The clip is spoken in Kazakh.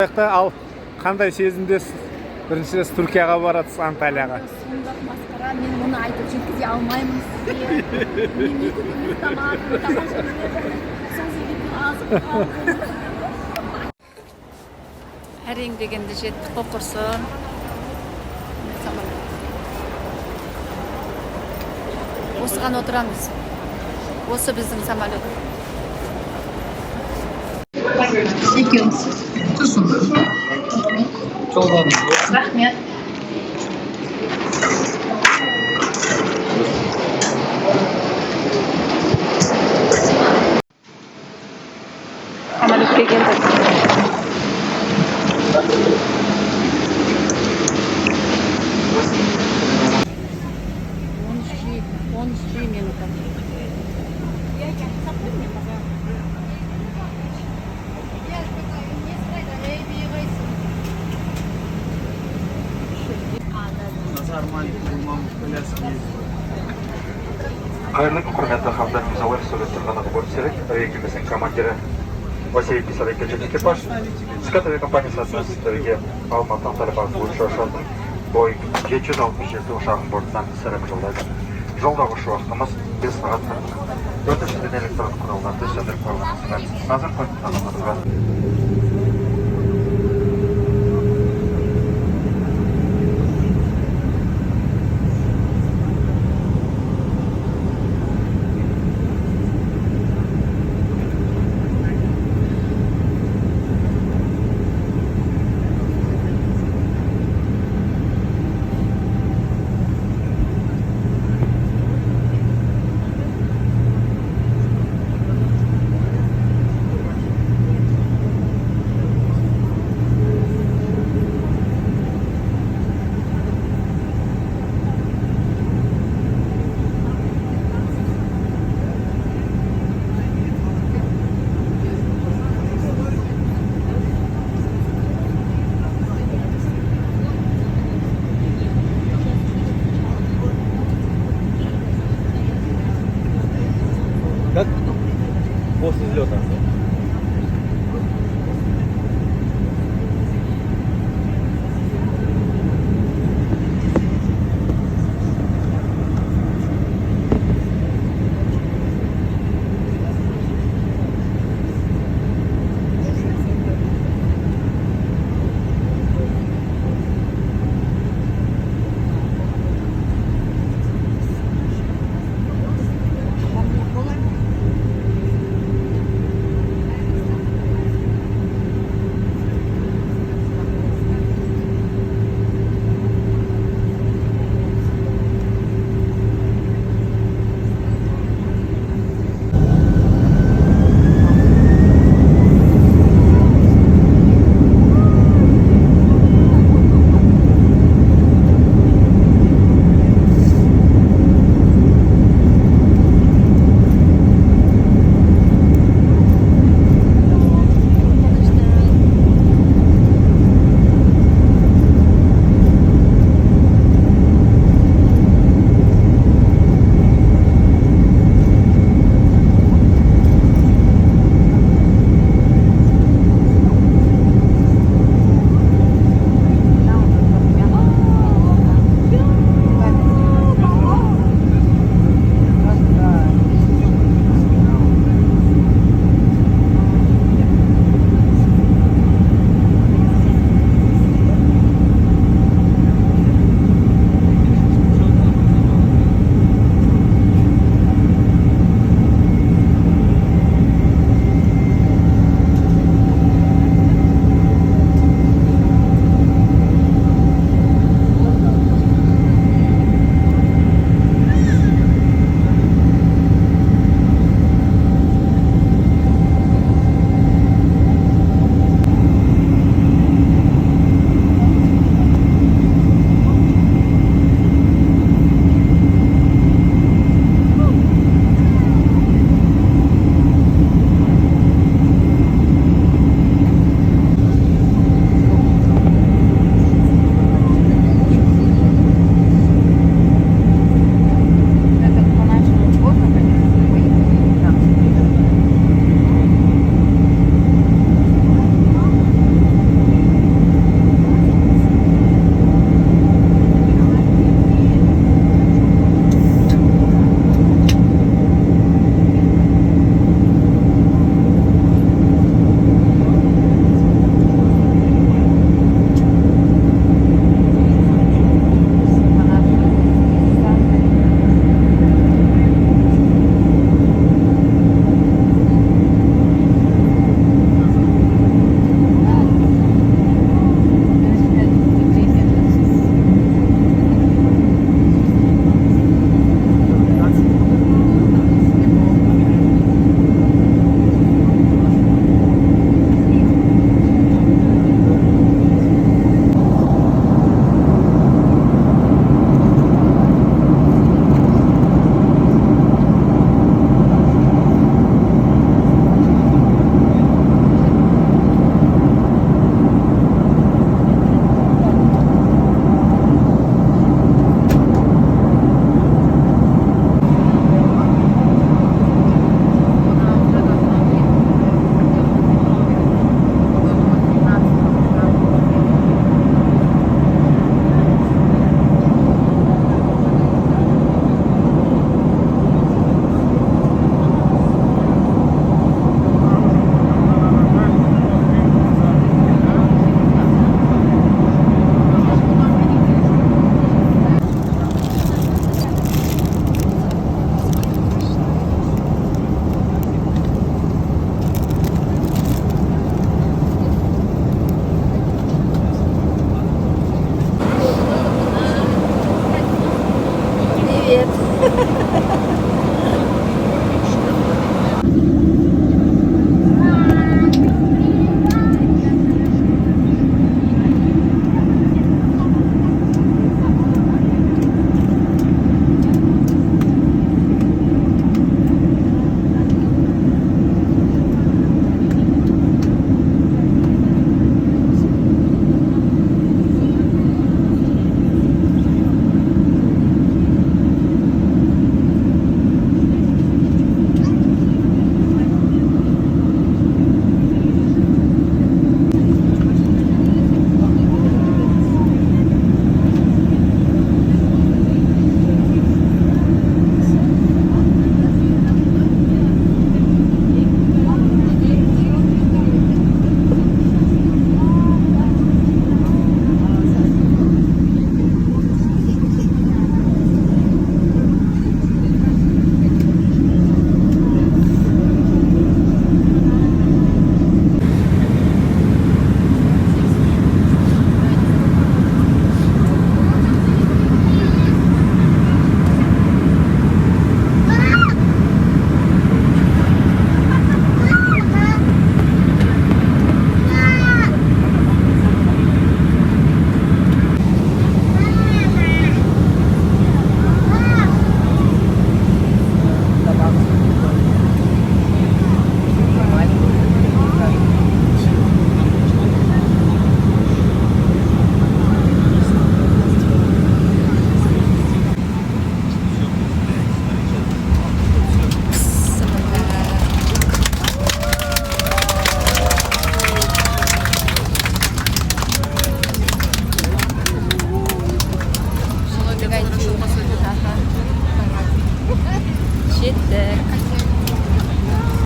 Ал қандай сезімдесіз? Бірінші рет Түркияға барасыз, Анталияға. Сұмдық масқара, мен мұны айтып жеткізе алмаймын сізге. Мен екі күн тамағым, тамаша сол жерде азып қалдым. Әрең дегенде жеттік қой құрсын. Осыған отырамыз. Осы біздің самолет. Екеуміз. Түсінді. Жолданыңыз. Рахмет. Самолетке келдік. Он үш минута. Қайырлы күн, құрметті қамдарымыз ауыр сөйлеп тұрғаны борт серік, әуе кемесінің командирі Василий Писарев келген экипаж. Скат әуе компаниясы атынан сіздерге Алматы Анталия бағыты бойынша ұшатын Boeing 767 ұшағының бортынан сәлем жолдайды. Жолдағы ұшу уақытымыз 5 сағат 40 минут. Өртіншіден электронды құралдарды сөндіріп қойғаныңызға назар қойып